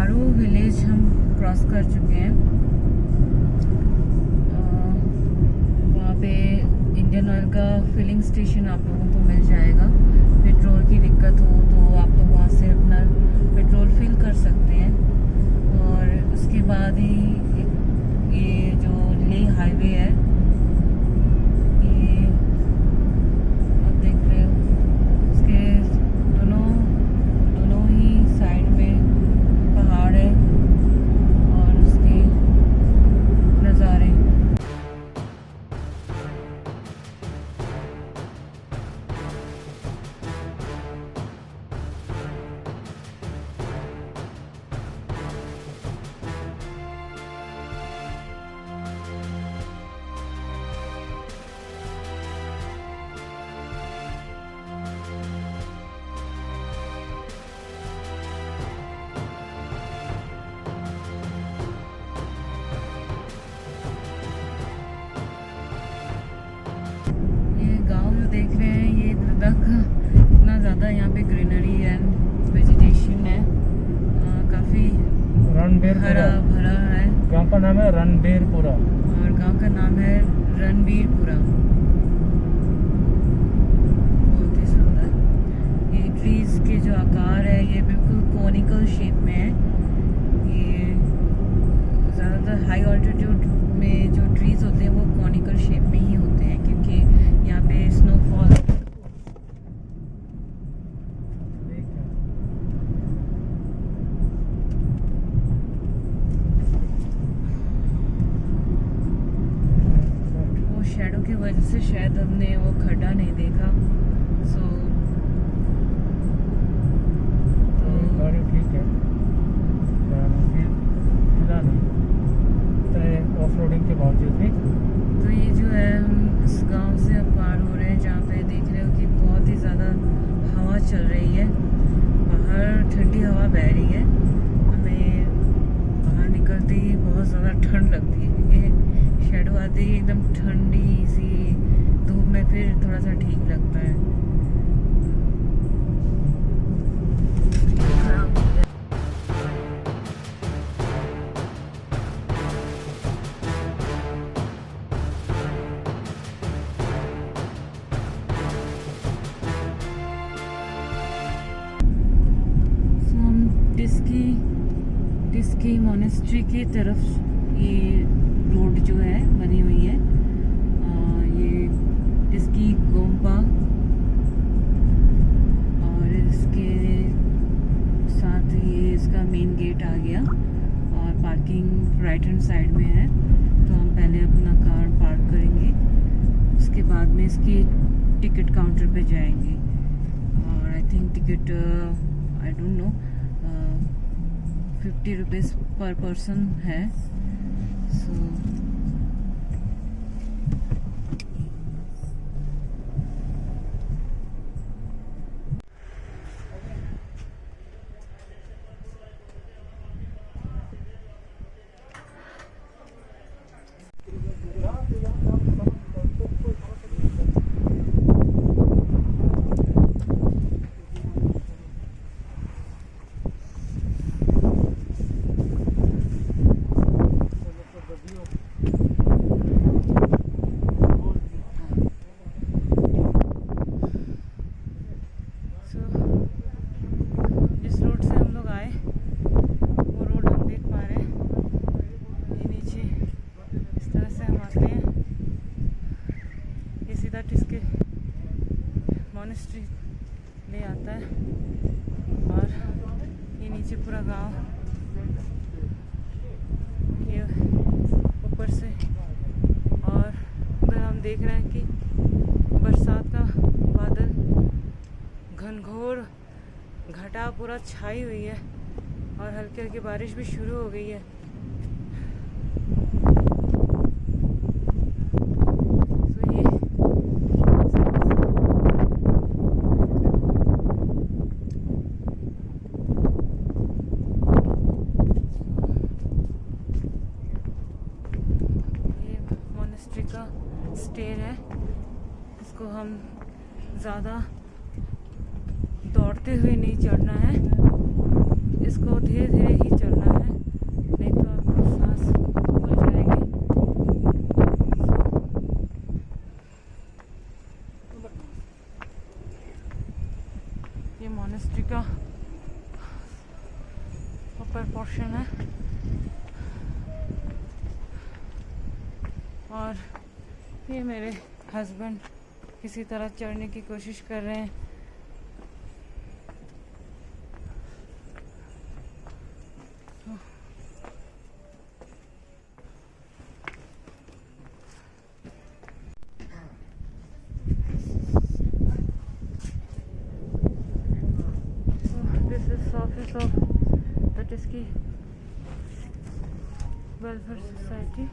पारो village हम cross कर चुके हैं। वहाँ पे इंडियन ऑयल का फिलिंग स्टेशन आप लोगों को मिल जाएगा। पेट्रोल की दिक्कत हो तो आप लोग वहाँ से अपना पेट्रोल फिल कर सकते हैं। और उसके बाद ही ये जो लेह हाईवे है, ये आप देख रहे हो, उसके दोनों ही साइड में पहाड़ है और उसके नज़ारे। देख रहे हैं ये लद्दाख का इतना ज़्यादा यहाँ पे ग्रीनरी एंड वेजिटेशन है, काफ़ी हरा भरा है। गांव का नाम है रणबीरपुरा और गांव का नाम है रणबीरपुरा। बहुत ही सुंदर। ये ट्रीज के जो आकार है ये बिल्कुल कोनिकल शेप में है। ये ज़्यादातर हाई ऑल्टीट्यूड में जो ट्रीज होते हैं वो कोनिकल शेप में ही होते हैं, क्योंकि यहाँ पे स्नोफॉल वो शैडो की वजह से शायद हमने वो खड्डा नहीं देखा। सो गाड़ी ठीक है, ऑफ रोडिंग के बावजूद भी। तो ये जो है हम इस गांव से अब पार हो रहे हैं, जहाँ पे देख रहे हो कि बहुत ही ज़्यादा हवा चल रही है। बाहर ठंडी हवा बह रही है। हमें बाहर निकलते ही बहुत ज़्यादा ठंड लगती है, क्योंकि शेडो आते ही एकदम ठंडी सी धूप में फिर थोड़ा सा ठीक लगता है। डिस्की मोनेस्ट्री की तरफ ये रोड जो है बनी हुई है। ये डिस्की गोम्पा और इसके साथ ये इसका मेन गेट आ गया और पार्किंग राइट हैंड साइड में है। तो हम पहले अपना कार पार्क करेंगे, उसके बाद में इसकी टिकट काउंटर पे जाएंगे। और I think ticket I don't know 50 rupees पर पर्सन है। सो मोनेस्ट्री ले आता है और ये नीचे पूरा गांव ये ऊपर से। और उधर हम देख रहे हैं कि बरसात का बादल घनघोर घटा पूरा छाई हुई है और हल्की हल्की बारिश भी शुरू हो गई है। का स्टेयर है, इसको हम ज़्यादा दौड़ते हुए नहीं चढ़ना है, इसको धीरे धीरे ही चढ़ना है। अपर पोर्शन है और ये मेरे हस्बैंड किसी तरह चढ़ने की कोशिश कर रहे हैं। This is office of the Tiski Welfare Society.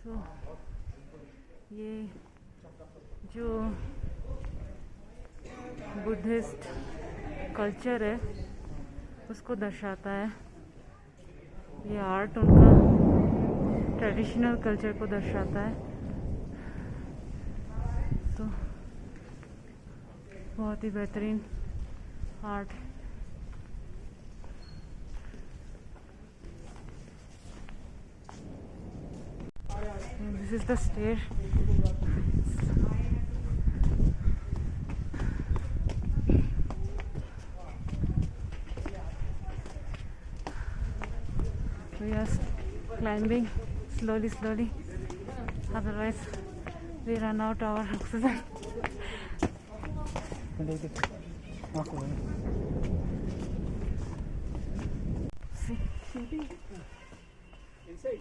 तो ये जो बुद्धिस्ट कल्चर है उसको दर्शाता है। ये आर्ट उनका ट्रेडिशनल कल्चर को दर्शाता है। तो बहुत ही बेहतरीन art. This is the stair. We are climbing slowly, otherwise we run out our oxygen. See? Inside.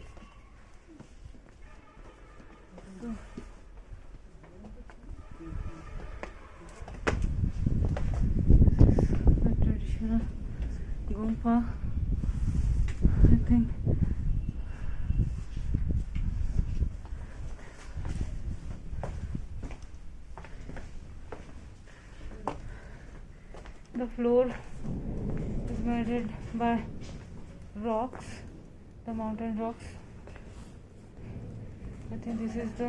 The traditional Gompa, I think. The floor is made by rocks, the mountain rocks. I think this is the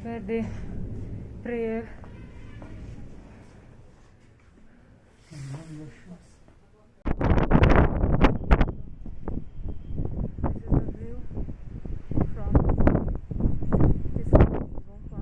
where they pray. This is the view from this Gompa.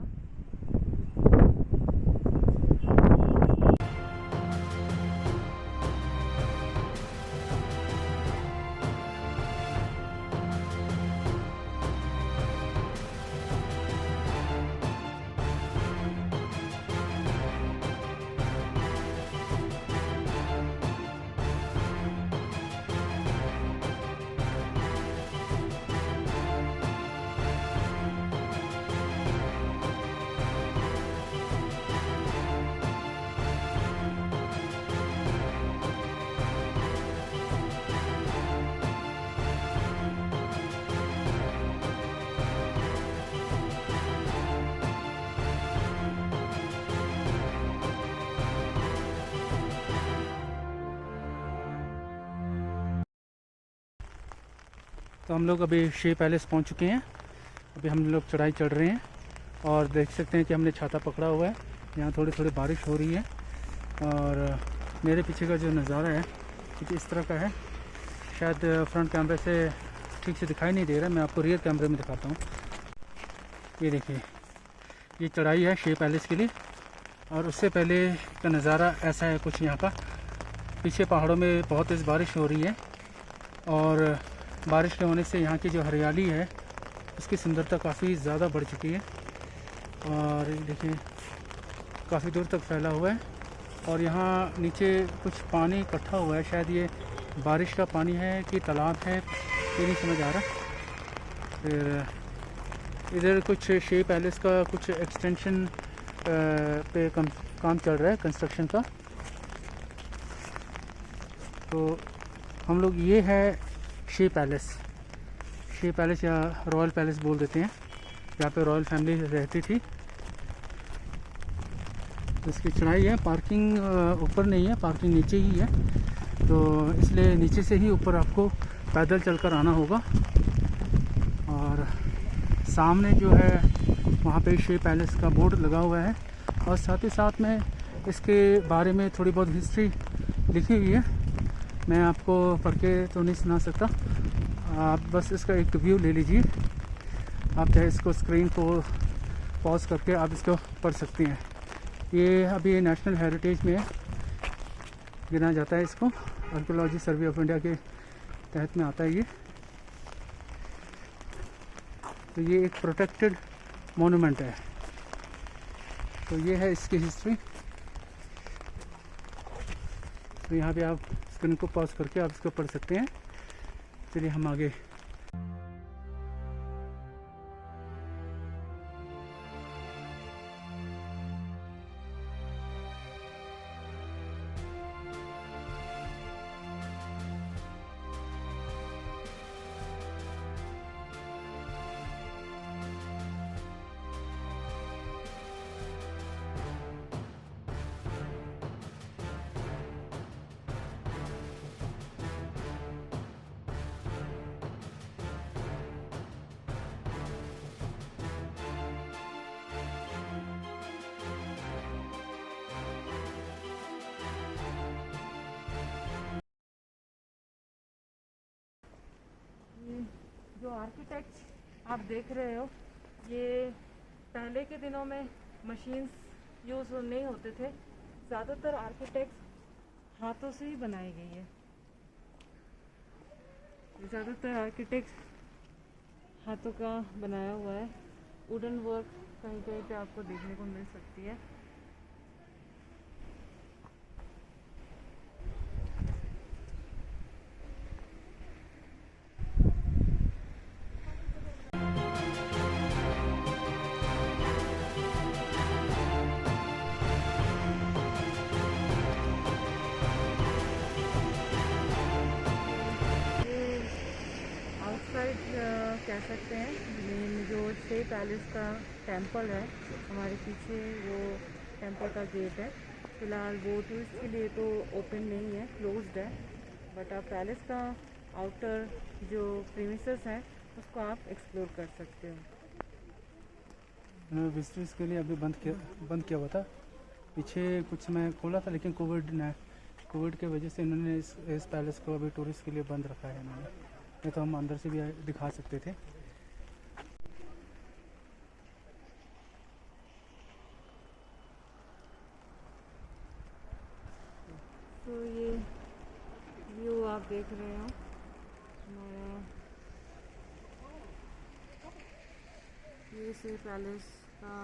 तो हम लोग अभी she palace पहुंच चुके हैं। अभी हम लोग चढ़ाई चढ़ रहे हैं और देख सकते हैं कि हमने छाता पकड़ा हुआ है। यहाँ थोड़ी थोड़ी बारिश हो रही है और मेरे पीछे का जो नज़ारा है कुछ इस तरह का है। शायद फ्रंट कैमरे से ठीक से दिखाई नहीं दे रहा है, मैं आपको रियर कैमरे में दिखाता हूँ। ये देखिए, ये चढ़ाई है शी पैलेस के लिए और उससे पहले का नज़ारा ऐसा है कुछ यहाँ का। पीछे पहाड़ों में बहुत तेज़ बारिश हो रही है और बारिश के होने से यहाँ की जो हरियाली है उसकी सुंदरता काफ़ी ज़्यादा बढ़ चुकी है। और देखिए काफ़ी दूर तक फैला हुआ है और यहाँ नीचे कुछ पानी इकट्ठा हुआ है। शायद ये बारिश का पानी है कि तालाब है, ये नहीं समझ आ रहा। फिर इधर कुछ शी पैलेस का कुछ एक्सटेंशन पे काम चल रहा है कंस्ट्रक्शन का। तो हम लोग, ये है शी पैलेस या रॉयल पैलेस बोल देते हैं, जहाँ पे रॉयल फैमिली रहती थी। इसकी चढ़ाई है, पार्किंग ऊपर नहीं है, पार्किंग नीचे ही है। तो इसलिए नीचे से ही ऊपर आपको पैदल चलकर आना होगा। और सामने जो है वहाँ पे शे पैलेस का बोर्ड लगा हुआ है और साथ ही साथ में इसके बारे में थोड़ी बहुत हिस्ट्री लिखी हुई है। मैं आपको पढ़ के तो नहीं सुना सकता, आप बस इसका एक व्यू ले लीजिए। आप चाहे इसको स्क्रीन को पॉज करके आप इसको पढ़ सकती हैं। ये अभी नेशनल हेरिटेज में गिना जाता है, इसको आर्कियोलॉजी सर्वे ऑफ इंडिया के तहत में आता है ये। तो ये एक प्रोटेक्टेड मोनूमेंट है। तो ये है इसकी हिस्ट्री। तो यहाँ पे आप स्क्रीन को पॉज करके आप इसको पढ़ सकते हैं। चलिए हम आगे। जो आर्किटेक्ट आप देख रहे हो, ये पहले के दिनों में मशीन्स यूज़ नहीं होते थे। ज़्यादातर आर्किटेक्ट हाथों से ही बनाई गई है। ज़्यादातर आर्किटेक्ट हाथों का बनाया हुआ है। वुडन वर्क कहीं कहीं पे आपको देखने को मिल सकती है। कह सकते हैं मेन जो शे पैलेस का टेंपल है हमारे पीछे, वो टेंपल का गेट है। फ़िलहाल वो टूरिस्ट के लिए तो ओपन नहीं है, क्लोज्ड है। बट आप पैलेस का आउटर जो प्रीमिसेस है उसको आप एक्सप्लोर कर सकते हो। विजिटर्स के लिए अभी बंद किया हुआ था। पीछे कुछ समय खोला था, लेकिन कोविड के वजह से इन्होंने इस पैलेस को अभी टूरिस्ट के लिए बंद रखा है इन्होंने। नहीं तो हम अंदर से भी दिखा सकते थे। तो ये व्यू आप देख रहे हो हमारा, ये शे पैलेस का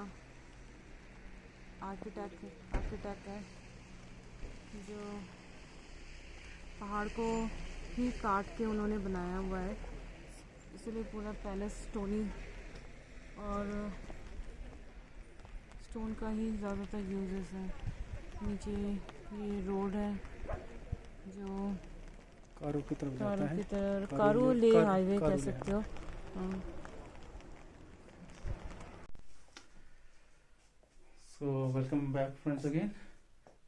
आर्किटेक्ट है जो पहाड़ को ही काट के उन्होंने बनाया हुआ है। इसलिए पूरा पैलेस स्टोनी और स्टोन का ही ज़्यादातर यूजेस है। नीचे ये रोड है जो कारू की तरफ जाता है। कारू ले हाईवे कह सकते हो। So welcome back friends again.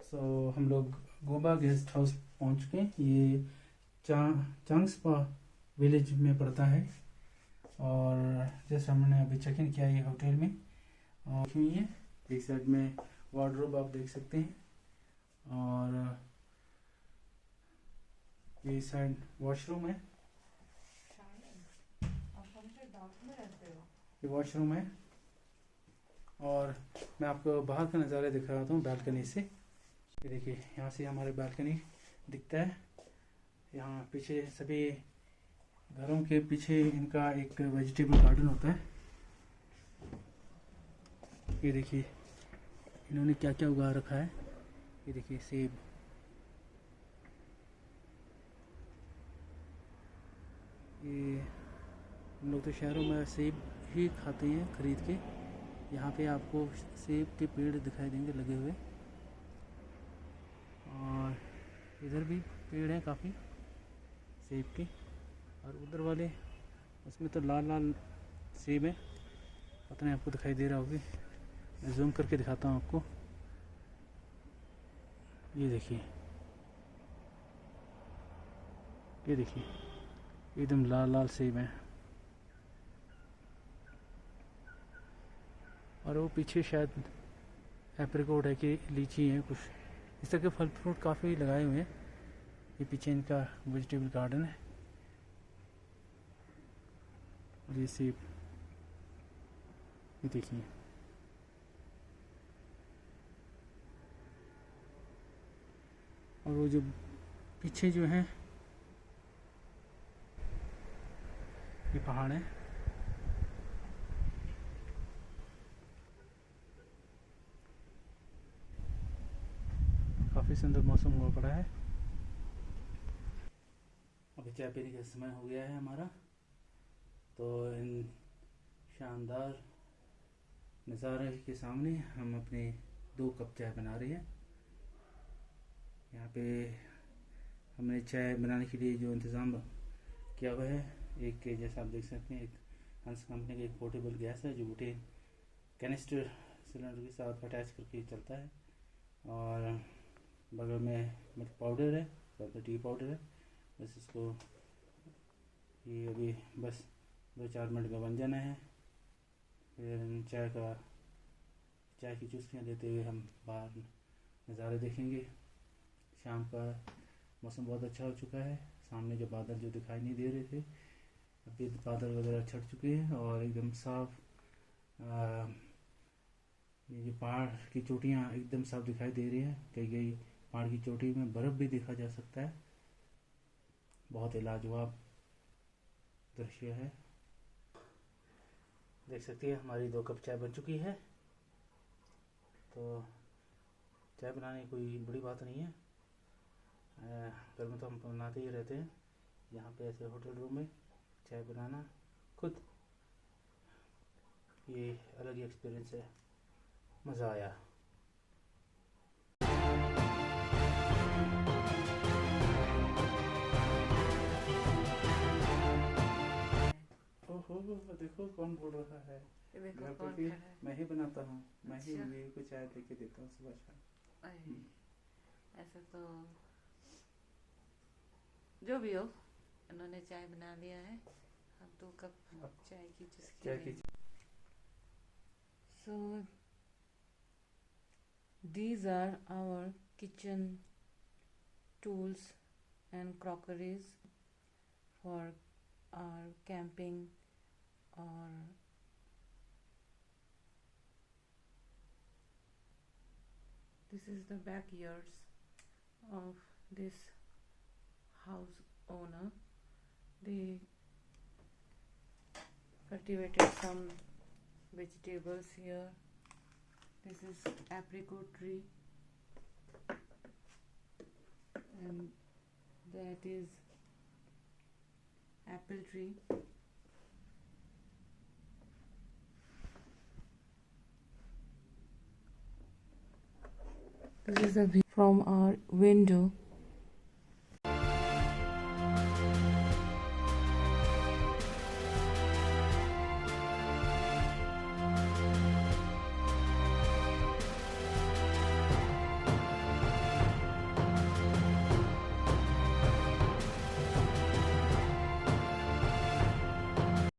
So हम लोग गोबा गेस्ट हाउस पहुंच चुके हैं। ये चांगस्पा विलेज में पड़ता है और जैसे हमने अभी चेक इन किया ये होटल में और ये एक साइड में वार्डरोब आप देख सकते हैं और ये साइड वॉशरूम है। ये वॉशरूम है और मैं आपको बाहर का नज़ारा दिखा रहा हूँ बालकनी से। ये देखिए, यहाँ से हमारे बालकनी दिखता है। यहाँ पीछे सभी घरों के पीछे इनका एक वेजिटेबल गार्डन होता है। ये देखिए इन्होंने क्या क्या उगा रखा है। ये देखिए सेब, ये हम लोग तो शहरों में सेब ही खाते हैं खरीद के। यहाँ पे आपको सेब के पेड़ दिखाई देंगे लगे हुए और इधर भी पेड़ हैं काफ़ी सेब के। और उधर वाले उसमें तो लाल लाल सेब है, पता नहीं आपको दिखाई दे रहा होगी। मैं जूम करके दिखाता हूँ आपको। ये देखिए, ये देखिए एकदम लाल लाल सेब हैं। और वो पीछे शायद एप्रिकॉट है कि लीची है, कुछ इस तरह के फल फ्रूट काफ़ी लगाए हुए हैं। ये पीछे इनका वेजिटेबल गार्डन है। और ये सेब, ये देखिए। और वो जो पीछे जो है ये पहाड़ है। काफ़ी सुंदर मौसम हुआ पड़ा है। अभी चाय पीने का समय हो गया है हमारा। तो इन शानदार नज़ारे के सामने हम अपने 2 कप चाय बना रहे हैं। यहाँ पे हमने चाय बनाने के लिए जो इंतज़ाम किया हुआ है, एक जैसा आप देख सकते हैं, एक हंस कंपनी का एक पोर्टेबल गैस है जो बुटेन कैनिस्टर सिलेंडर के साथ अटैच करके चलता है। और बगल में मिल्क पाउडर है, बगल टी पाउडर है। बस इसको ये अभी बस 2-4 मिनट में बन जाना है। फिर चाय की चुस्कियाँ लेते हुए हम बाहर नज़ारे देखेंगे। शाम का मौसम बहुत अच्छा हो चुका है। सामने जो बादल जो दिखाई नहीं दे रहे थे, अभी बादल वगैरह छट चुके हैं और एकदम साफ ये जो पहाड़ की चोटियाँ एकदम साफ दिखाई दे रही हैं। कई पहाड़ की चोटी में बर्फ़ भी देखा जा सकता है। बहुत ही लाजवाब दृश्य है। देख सकते हैं हमारी 2 कप चाय बन चुकी है। तो चाय बनाने कोई बड़ी बात नहीं है, घर में तो हम बनाते ही रहते हैं। यहाँ पे ऐसे होटल रूम में चाय बनाना खुद ये अलग ही एक्सपीरियंस है, मज़ा आया। ओहो, देखो कौन बोल रहा है। देखो घर कौन पे भी खड़ा है। मैं ही बनाता हूँ, मैं ही अच्छा। बीवी को चाय लेके देता हूँ सुबह शाम। अरे, ऐसा तो जो भी हो, उन्होंने चाय बना लिया है। हम 2 कप चाय की चुस्की चाय की लेंगे। So these are our kitchen tools and crockeries for our camping or this is the backyards of this house owner. They cultivated some vegetables here. This is apricot tree and that is apple tree. This is a view from our window.